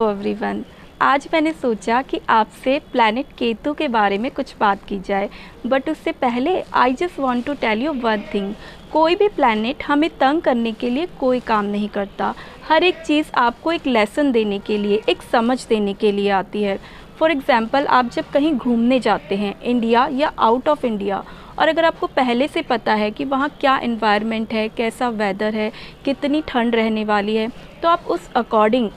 Everyone, आज मैंने सोचा कि आपसे प्लैनेट केतु के बारे में कुछ बात की जाए। बट उससे पहले I just want to tell you one thing. कोई भी प्लैनेट हमें तंग करने के लिए कोई काम नहीं करता। हर एक चीज़ आपको एक लेसन देने के लिए, एक समझ देने के लिए आती है। फॉर एग्ज़ाम्पल, आप जब कहीं घूमने जाते हैं इंडिया या आउट ऑफ इंडिया, और अगर आपको पहले से पता है कि वहाँ क्या इन्वायरमेंट है, कैसा वेदर है, कितनी ठंड रहने वाली है, तो आप उस अकॉर्डिंग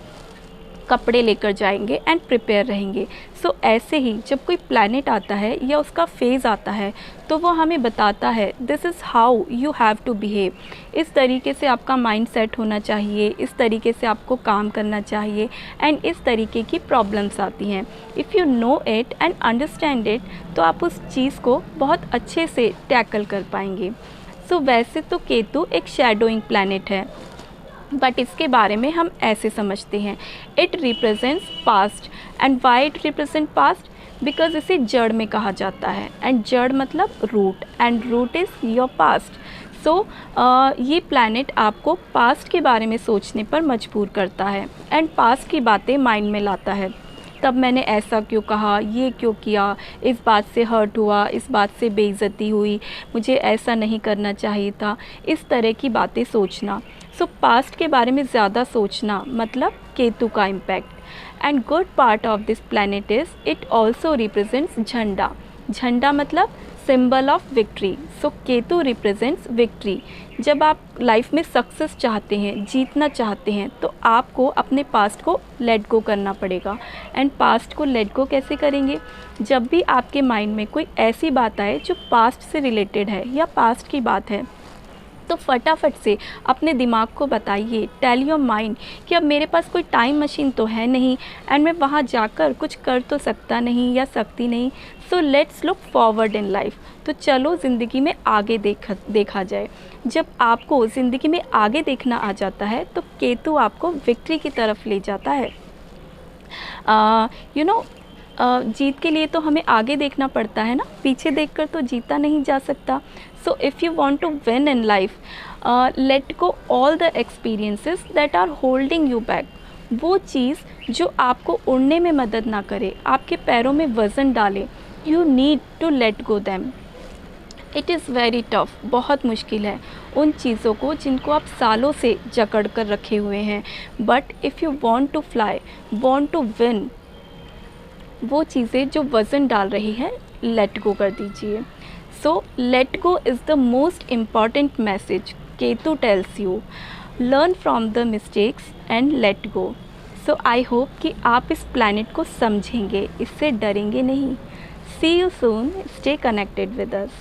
कपड़े लेकर जाएंगे एंड प्रिपेयर रहेंगे। सो ऐसे ही जब कोई प्लैनेट आता है या उसका फेज़ आता है तो वो हमें बताता है this is how you have to behave. इस तरीके से आपका माइंड सेट होना चाहिए, इस तरीके से आपको काम करना चाहिए एंड इस तरीके की प्रॉब्लम्स आती हैं। If you know it and understand it तो आप उस चीज़ को बहुत अच्छे से टैकल कर पाएंगे। सो वैसे तो केतु एक शैडोइंग प्लैनेट है, बट इसके बारे में हम ऐसे समझते हैं, it represents past. And why it represent past? Because इसे जड़ में कहा जाता है, एंड जड़ मतलब root, and root is your past. So ये प्लैनेट आपको पास्ट के बारे में सोचने पर मजबूर करता है एंड पास्ट की बातें माइंड में लाता है। तब मैंने ऐसा क्यों कहा, ये क्यों किया, इस बात से हर्ट हुआ, इस बात से बेइज्जती हुई, मुझे ऐसा नहीं करना चाहिए था, इस तरह की बातें सोचना। सो पास्ट के बारे में ज़्यादा सोचना मतलब केतु का impact. And good part of this planet is it also represents झंडा। झंडा मतलब symbol of victory. So Ketu represents victory. जब आप लाइफ में सक्सेस चाहते हैं, जीतना चाहते हैं, तो आपको अपने पास्ट को लेट गो करना पड़ेगा। एंड पास्ट को लेट गो कैसे करेंगे? जब भी आपके माइंड में कोई ऐसी बात आए जो पास्ट से रिलेटेड है या पास्ट की बात है, तो फटाफट से अपने दिमाग को बताइए, टेल योर माइंड कि अब मेरे पास कोई टाइम मशीन तो है नहीं एंड मैं वहाँ जाकर कुछ कर तो सकता नहीं या सकती नहीं। So let's look forward in life. तो चलो ज़िंदगी में आगे देखा जाए। जब आपको ज़िंदगी में आगे देखना आ जाता है तो केतु आपको विक्ट्री की तरफ ले जाता है। जीत के लिए तो हमें आगे देखना पड़ता है ना, पीछे देखकर तो जीता नहीं जा सकता। So if you want to win in life, let go all the experiences that are holding you back. वो चीज़ जो आपको उड़ने में मदद ना करे, आपके पैरों में वज़न डाले, you need to let go them. It is very tough, बहुत मुश्किल है उन चीज़ों को जिनको आप सालों से जकड़ कर रखे हुए हैं। But if you want to fly, want to win, वो चीज़ें जो वज़न डाल रही है, लेट गो कर दीजिए। So let go is the most important message Ketu tells you. Learn from the mistakes and let go. So I hope कि आप इस प्लैनेट को समझेंगे, इससे डरेंगे नहीं। See you soon, stay connected with us.